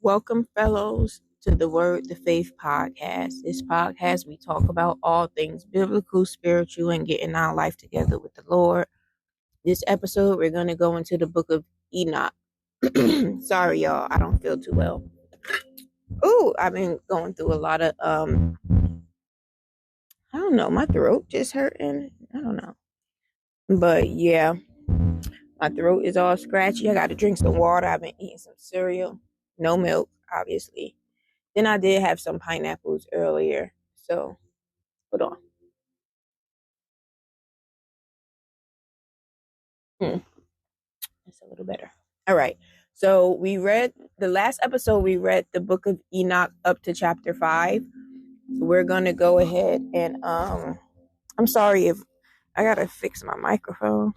Welcome, fellows, to the Word to Faith podcast. This podcast, we talk about all things biblical, spiritual, and getting our life together with the Lord. This episode, we're going to go into the book of Enoch. Sorry, y'all, I don't feel too well. Ooh, I've been going through a lot of, I don't know, my throat just hurting. I don't know. But yeah, my throat is all scratchy. I got to drink some water. I've been eating some cereal. No milk, obviously. Then I did have some pineapples earlier. So, hold on. That's a little better. All right. So we read the last episode. We read the book of Enoch up to chapter 5. So we're gonna go ahead and I'm sorry if I gotta fix my microphone.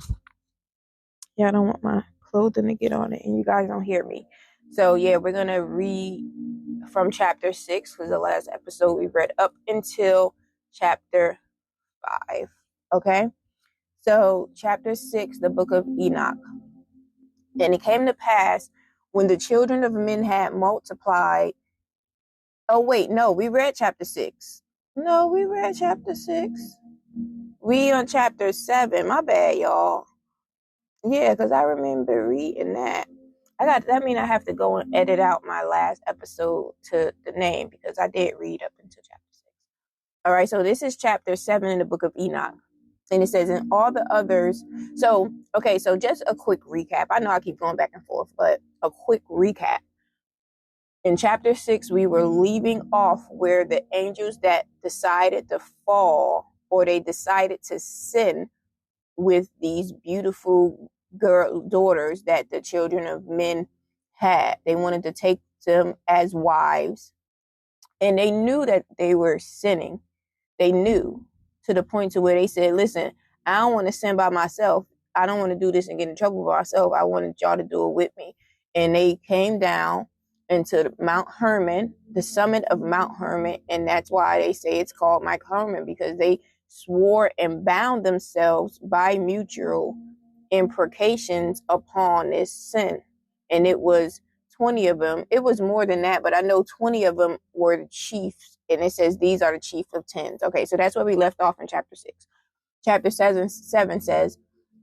Yeah, I don't want my clothing to get on it, and you guys don't hear me. So yeah, we're gonna read from chapter 6, was the last episode we read, up until chapter 5. Okay. So chapter 6, the book of Enoch. And it came to pass when the children of men had multiplied. Oh, wait, no, we read chapter 6. No, we read chapter 6. We on chapter 7. My bad, y'all. Yeah, because I remember reading that. That means I have to go and edit out my last episode to the name, because I did read up until chapter 6. All right, so this is chapter 7 in the book of Enoch. And it says, and all the others. So just a quick recap. I know I keep going back and forth, but a quick recap. In chapter 6, we were leaving off where the angels that decided to fall, or they decided to sin with these beautiful daughters that the children of men had. They wanted to take them as wives. And they knew that they were sinning. They knew, to the point to where they said, listen, I don't want to sin by myself. I don't want to do this and get in trouble by myself. I wanted y'all to do it with me. And they came down into Mount Hermon, the summit of Mount Hermon. And that's why they say it's called Mount Hermon, because they swore and bound themselves by mutual imprecations upon this sin. And it was 20 of them. It was more than that, but I know 20 of them were the chiefs. And it says these are the chief of tens. Okay, so that's where we left off in chapter 6. Chapter 7 says,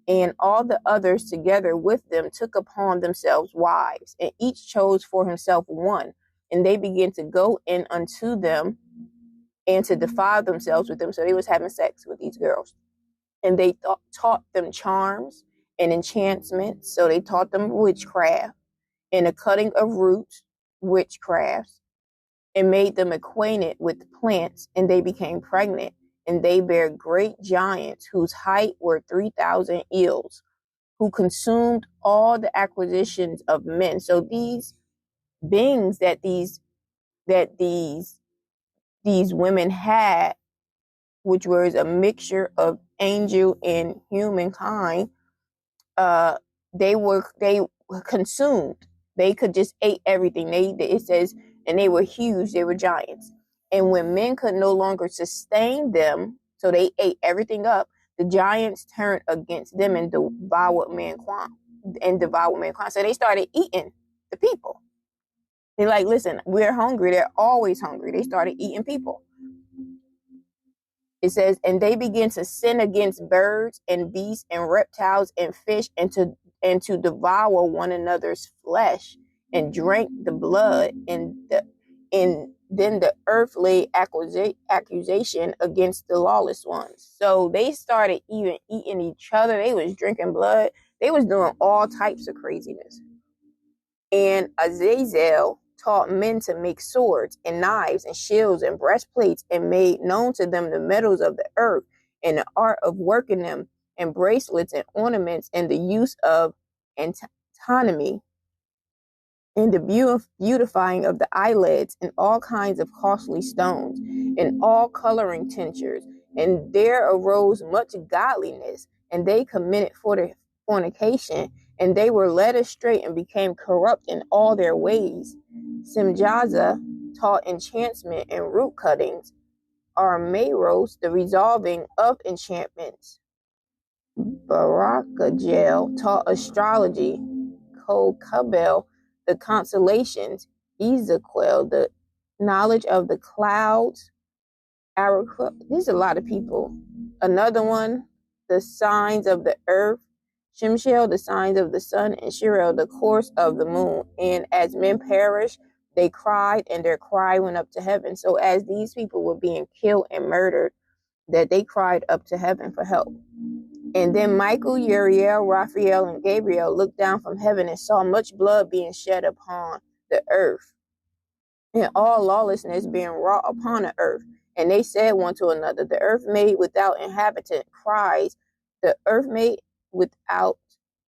and all the others together with them took upon themselves wives, and each chose for himself one. And they began to go in unto them and to defile themselves with them. So they was having sex with these girls. And they taught them charms and enchantments. So they taught them witchcraft and the cutting of roots, witchcrafts, and made them acquainted with plants, and they became pregnant, and they bare great giants whose height were 3,000 eels, who consumed all the acquisitions of men. So these beings that these women had, which was a mixture of angel and humankind, they were consumed. They could just eat everything. It says, and they were huge. They were giants. And when men could no longer sustain them, so they ate everything up, the giants turned against them and devoured mankind. So they started eating the people. They're like, listen, we're hungry. They're always hungry. They started eating people. It says, and they began to sin against birds and beasts and reptiles and fish, and to devour one another's flesh, and drank the blood, and then the earth laid accusation against the lawless ones. So they started even eating each other. They was drinking blood. They was doing all types of craziness. And Azazel taught men to make swords and knives and shields and breastplates, and made known to them the metals of the earth and the art of working them, and bracelets and ornaments, and the use of antimony, and the beautifying of the eyelids, and all kinds of costly stones, and all coloring tinctures. And there arose much godliness, and they committed fornication, and they were led astray and became corrupt in all their ways. Simjaza taught enchantment and root cuttings. Armeros, the resolving of enchantments. Barakajel taught astrology. Kokabel, the constellations. Ezekiel, the knowledge of the clouds. There's a lot of people. Another one, the signs of the earth. Shemshel, the signs of the sun, and Shirel, the course of the moon. And as men perished, they cried, and their cry went up to heaven. So as these people were being killed and murdered, that they cried up to heaven for help. And then Michael, Uriel, Raphael, and Gabriel looked down from heaven and saw much blood being shed upon the earth, and all lawlessness being wrought upon the earth. And they said one to another, the earth made without inhabitant cries, the earth made without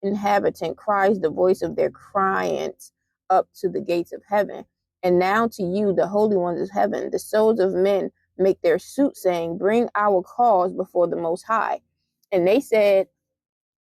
inhabitant cries the voice of their cryings up to the gates of heaven. And now to you, the holy ones of heaven, the souls of men make their suit, saying, bring our cause before the Most High. And they said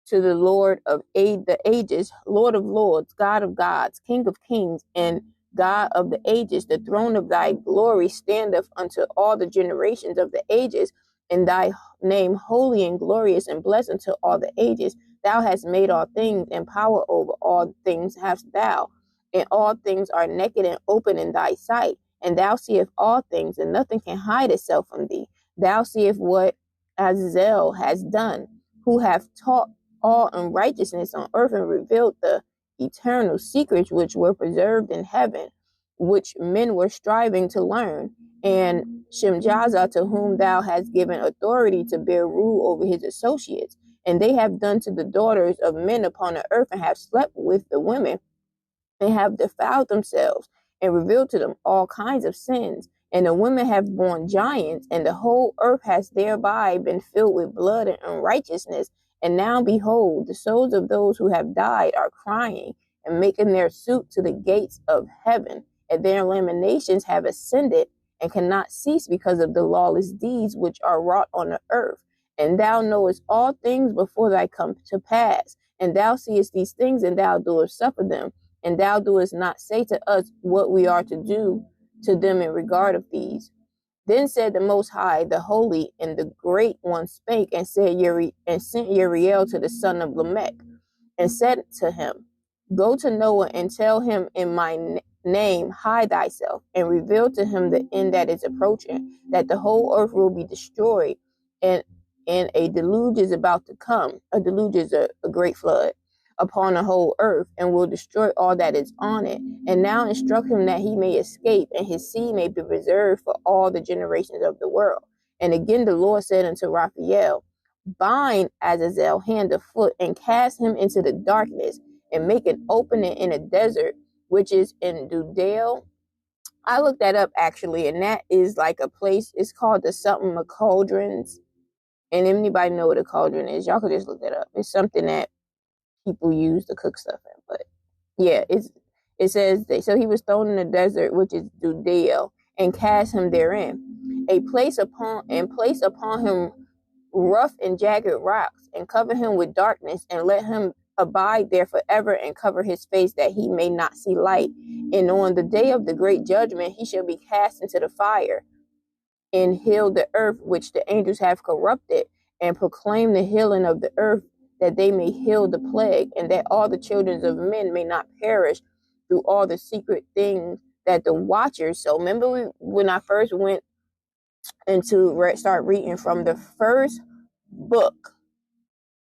to the Lord of the ages, Lord of lords, God of gods, King of kings, and God of the ages, the throne of thy glory standeth unto all the generations of the ages, and thy name holy and glorious and blessed unto all the ages. Thou hast made all things, and power over all things hast thou, and all things are naked and open in thy sight, and thou seest all things, and nothing can hide itself from thee. Thou seest what Azazel has done, who have taught all unrighteousness on earth, and revealed the eternal secrets which were preserved in heaven, which men were striving to learn. And Shemjaza, to whom thou hast given authority to bear rule over his associates. And they have done to the daughters of men upon the earth, and have slept with the women, and have defiled themselves, and revealed to them all kinds of sins. And the women have borne giants, and the whole earth has thereby been filled with blood and unrighteousness. And now behold, the souls of those who have died are crying and making their suit to the gates of heaven, and their lamentations have ascended and cannot cease because of the lawless deeds which are wrought on the earth. And thou knowest all things before thy come to pass, and thou seest these things, and thou doest suffer them, and thou doest not say to us what we are to do to them in regard of these. Then said the Most High, the Holy and the Great One spake, and said and sent Uriel to the son of Lamech, and said to him, go to Noah and tell him in my name, hide thyself, and reveal to him the end that is approaching, that the whole earth will be destroyed, and a deluge is about to come. A deluge is a great flood upon the whole earth, and will destroy all that is on it. And now instruct him that he may escape, and his seed may be preserved for all the generations of the world. And again the Lord said unto Raphael, bind Azazel hand or foot, and cast him into the darkness, and make an opening in a desert, which is in Dudale. I looked that up actually, and that is like a place, it's called the something of cauldrons. And if anybody know what a cauldron is, y'all could just look that up. It's something that people use to cook stuff in. But yeah, it says that, so he was thrown in the desert, which is Dudale, and cast him therein. Place upon him rough and jagged rocks, and cover him with darkness, and let him abide there forever, and cover his face that he may not see light. And on the day of the great judgment he shall be cast into the fire, and heal the earth which the angels have corrupted, and proclaim the healing of the earth, that they may heal the plague, and that all the children of men may not perish through all the secret things that the watchers. So remember when I first went into start reading from the first book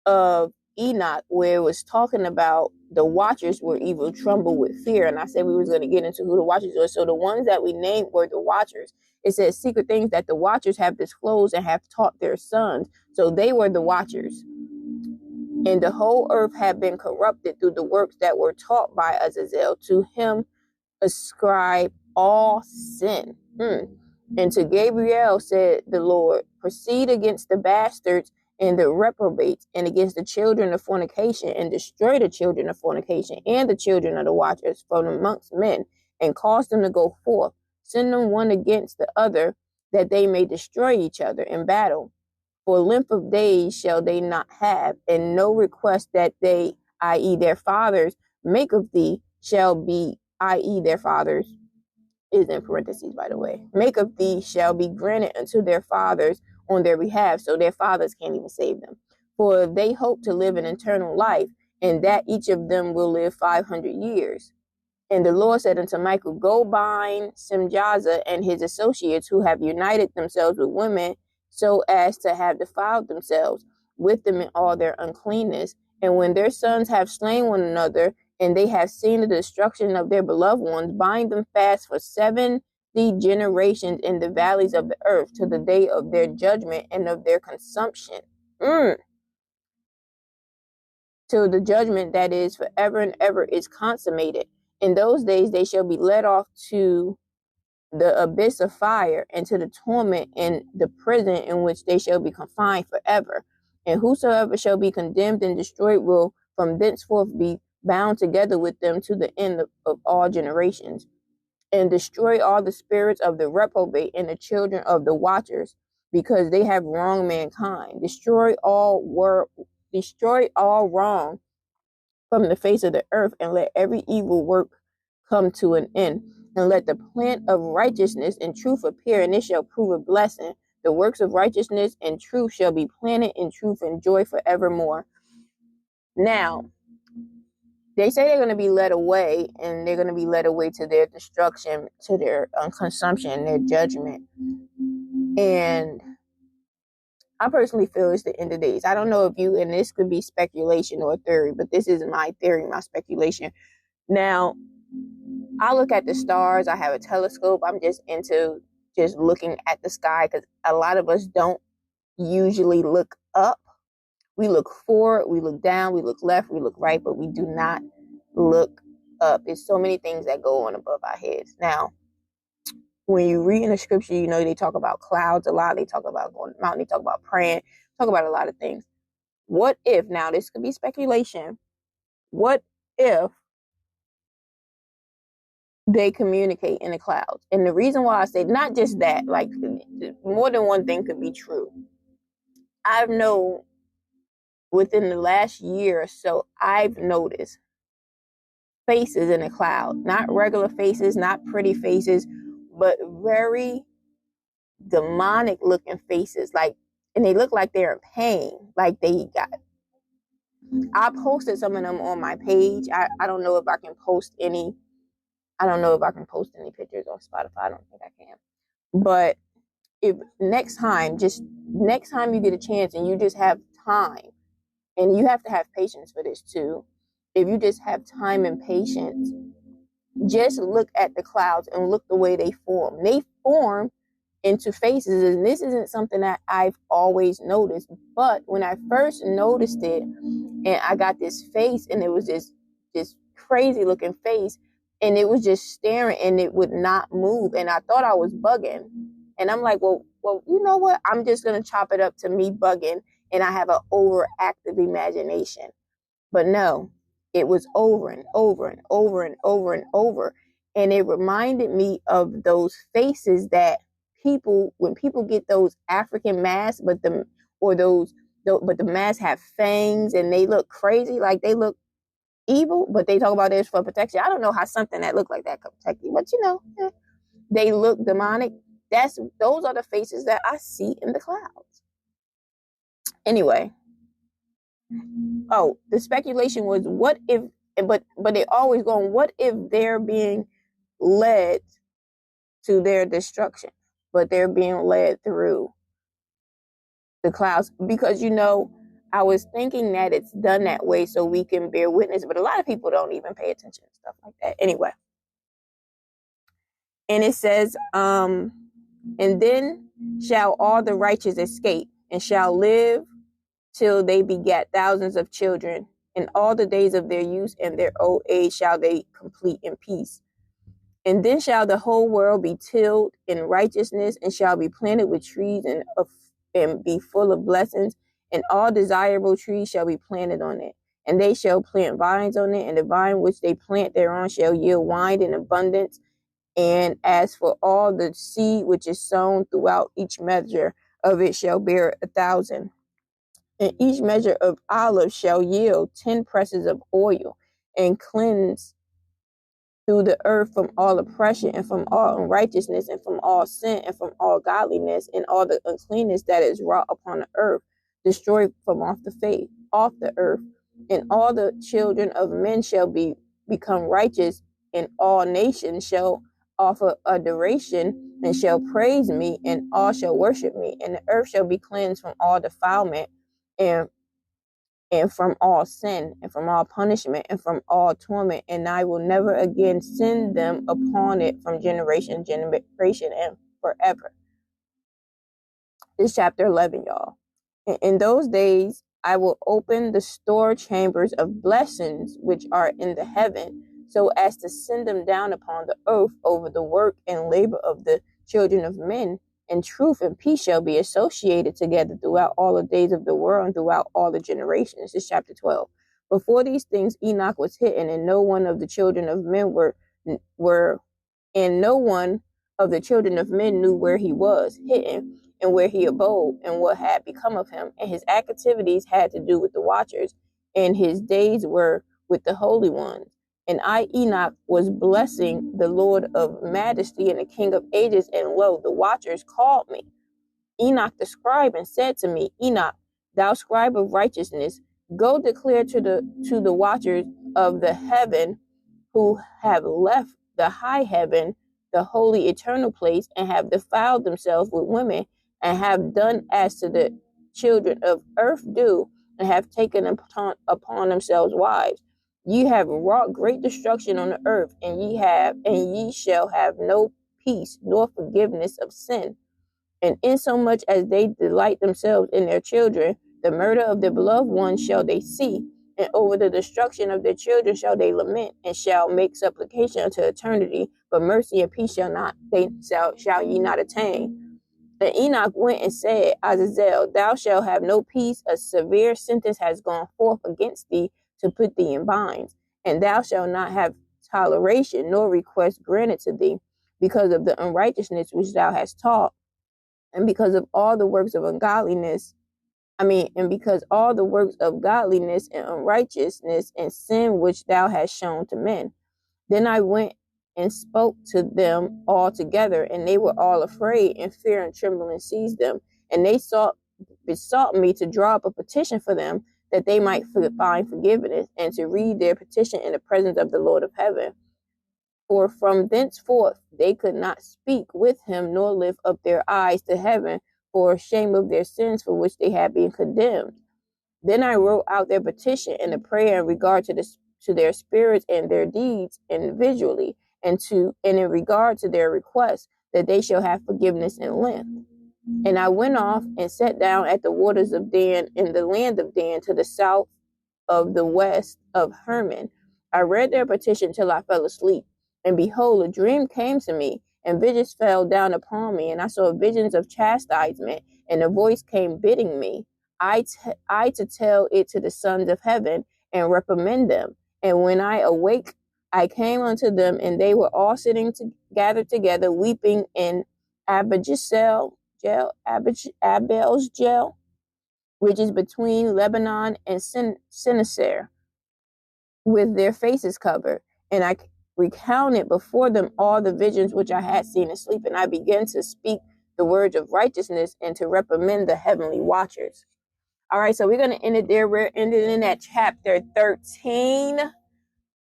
of Enoch, where it was talking about the watchers were even tremble with fear. And I said we was going to get into who the watchers were. So the ones that we named were the watchers. It says secret things that the watchers have disclosed and have taught their sons. So they were the watchers. And the whole earth had been corrupted through the works that were taught by Azazel. To him ascribe all sin. And to Gabriel said the Lord, proceed against the bastards and the reprobates, and against the children of fornication, and destroy the children of fornication and the children of the watchers from amongst men, and cause them to go forth. Send them one against the other, that they may destroy each other in battle. For length of days shall they not have, and no request that they, i.e. their fathers, make of thee shall be, i.e. their fathers, is in parentheses, by the way, make of thee shall be granted unto their fathers on their behalf. So their fathers can't even save them. For they hope to live an eternal life, and that each of them will live 500 years. And the Lord said unto Michael, Go bind Simjaza and his associates who have united themselves with women so as to have defiled themselves with them in all their uncleanness. And when their sons have slain one another, and they have seen the destruction of their beloved ones, bind them fast for 70 generations in the valleys of the earth to the day of their judgment and of their consumption. Till the judgment that is forever and ever is consummated. In those days they shall be led off to the abyss of fire, and to the torment in the prison in which they shall be confined forever. And whosoever shall be condemned and destroyed will from thenceforth be bound together with them to the end of all generations. And destroy all the spirits of the reprobate and the children of the watchers, because they have wronged mankind. Destroy all wrong from the face of the earth, and let every evil work come to an end. And let the plant of righteousness and truth appear, and it shall prove a blessing. The works of righteousness and truth shall be planted in truth and joy forevermore. Now, they say they're going to be led away, and they're going to be led away to their destruction, to their consumption, their judgment. And I personally feel it's the end of days. I don't know if you, and this could be speculation or theory, but this is my theory, my speculation. Now, I look at the stars. I have a telescope. I'm just into just looking at the sky, because a lot of us don't usually look up. We look forward, we look down, we look left, we look right, but we do not look up. There's so many things that go on above our heads. Now, when you read in the scripture, you know, they talk about clouds a lot. They talk about going to the mountain. They talk about praying. Talk about a lot of things. What if, now this could be speculation, what if they communicate in the clouds? And the reason why I say not just that, like more than one thing could be true. I've known within the last year or so, I've noticed faces in the cloud, not regular faces, not pretty faces, but very demonic looking faces, like, and they look like they're in pain, like they got. I posted some of them on my page. I don't know if I can post any. I don't know if I can post any pictures on Spotify. I don't think I can. But if next time you get a chance and you just have time, and you have to have patience for this too. If you just have time and patience, just look at the clouds and look the way they form. They form into faces, and this isn't something that I've always noticed. But when I first noticed it, and I got this face, and it was this crazy looking face, and it was just staring, and it would not move, and I thought I was bugging. And I'm like, well, you know what? I'm just gonna chop it up to me bugging, and I have an overactive imagination. But no, it was over and over and over and over and over. And it reminded me of those faces that when people get those African masks, but the masks have fangs and they look crazy, like they look evil, but they talk about this for protection. I don't know how something that looked like that could protect you, but they look demonic. Those are the faces that I see in the clouds. Anyway, the speculation was, what if, but they always going, what if they're being led to their destruction, but they're being led through the clouds? Because, I was thinking that it's done that way so we can bear witness, but a lot of people don't even pay attention to stuff like that. Anyway. And it says, and then shall all the righteous escape, and shall live till they begat thousands of children, and all the days of their youth and their old age shall they complete in peace. And then shall the whole world be tilled in righteousness, and shall be planted with trees and be full of blessings, and all desirable trees shall be planted on it. And they shall plant vines on it, and the vine which they plant thereon shall yield wine in abundance. And as for all the seed which is sown throughout, each measure of it shall bear 1,000. And each measure of olive shall yield 10 presses of oil, and cleanse through the earth from all oppression, and from all unrighteousness, and from all sin, and from all godliness, and all the uncleanness that is wrought upon the earth, destroy from off the earth. And all the children of men shall become righteous and all nations shall offer adoration and shall praise me, and all shall worship me, and the earth shall be cleansed from all defilement and from all sin and from all punishment and from all torment, and I will never again send them upon it from generation to generation and forever. This chapter 11, y'all. In those days, I will open the store chambers of blessings which are in the heaven, so as to send them down upon the earth over the work and labor of the children of men. And truth and peace shall be associated together throughout all the days of the world and throughout all the generations. This is chapter 12. Before these things, Enoch was hidden, and no one of the children of men and no one of the children of men knew where he was hidden and where he abode and what had become of him. And his activities had to do with the watchers, and his days were with the holy ones. And I, Enoch, was blessing the Lord of majesty and the King of ages, and lo, the watchers called me. Enoch the scribe and said to me, Enoch, thou scribe of righteousness, go declare to the watchers of the heaven who have left the high heaven, the holy eternal place, and have defiled themselves with women, and have done as to the children of earth do, and have taken upon themselves wives. Ye have wrought great destruction on the earth, and ye shall have no peace nor forgiveness of sin. And insomuch as they delight themselves in their children, the murder of their beloved ones shall they see, and over the destruction of their children shall they lament, and shall make supplication unto eternity, but mercy and peace shall ye not attain. And Enoch went and said, Azazel, thou shalt have no peace. A severe sentence has gone forth against thee to put thee in binds, and thou shalt not have toleration nor request granted to thee, because of the unrighteousness which thou hast taught, and because of all the works of ungodliness. And because all the works of godliness and unrighteousness and sin which thou hast shown to men. Then I went and spoke to them all together, and they were all afraid, and fear and trembling seized them. And they besought me to draw up a petition for them, that they might find forgiveness, and to read their petition in the presence of the Lord of heaven. For from thenceforth they could not speak with him, nor lift up their eyes to heaven, for shame of their sins for which they had been condemned. Then I wrote out their petition and a prayer in regard to their spirits and their deeds individually, and in regard to their requests, that they shall have forgiveness and length. And I went off and sat down at the waters of Dan, in the land of Dan, to the south of the west of Hermon. I read their petition till I fell asleep. And behold, a dream came to me, and visions fell down upon me, and I saw visions of chastisement, and a voice came bidding me, I to tell it to the sons of heaven, and reprimand them. And when I awake, I came unto them, and they were all gathered together, weeping in Abel's jail, which is between Lebanon and Sinacer, with their faces covered. And I recounted before them all the visions which I had seen in sleep, and I began to speak the words of righteousness and to reprimand the heavenly watchers. All right, so we're going to end it there. We're ending at chapter 13.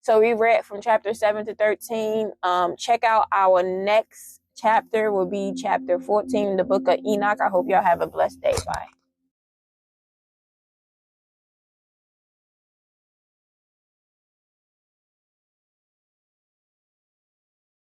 So we read from chapter 7 to 13. Check out our next chapter will be chapter 14 in the book of Enoch. I hope y'all have a blessed day. Bye.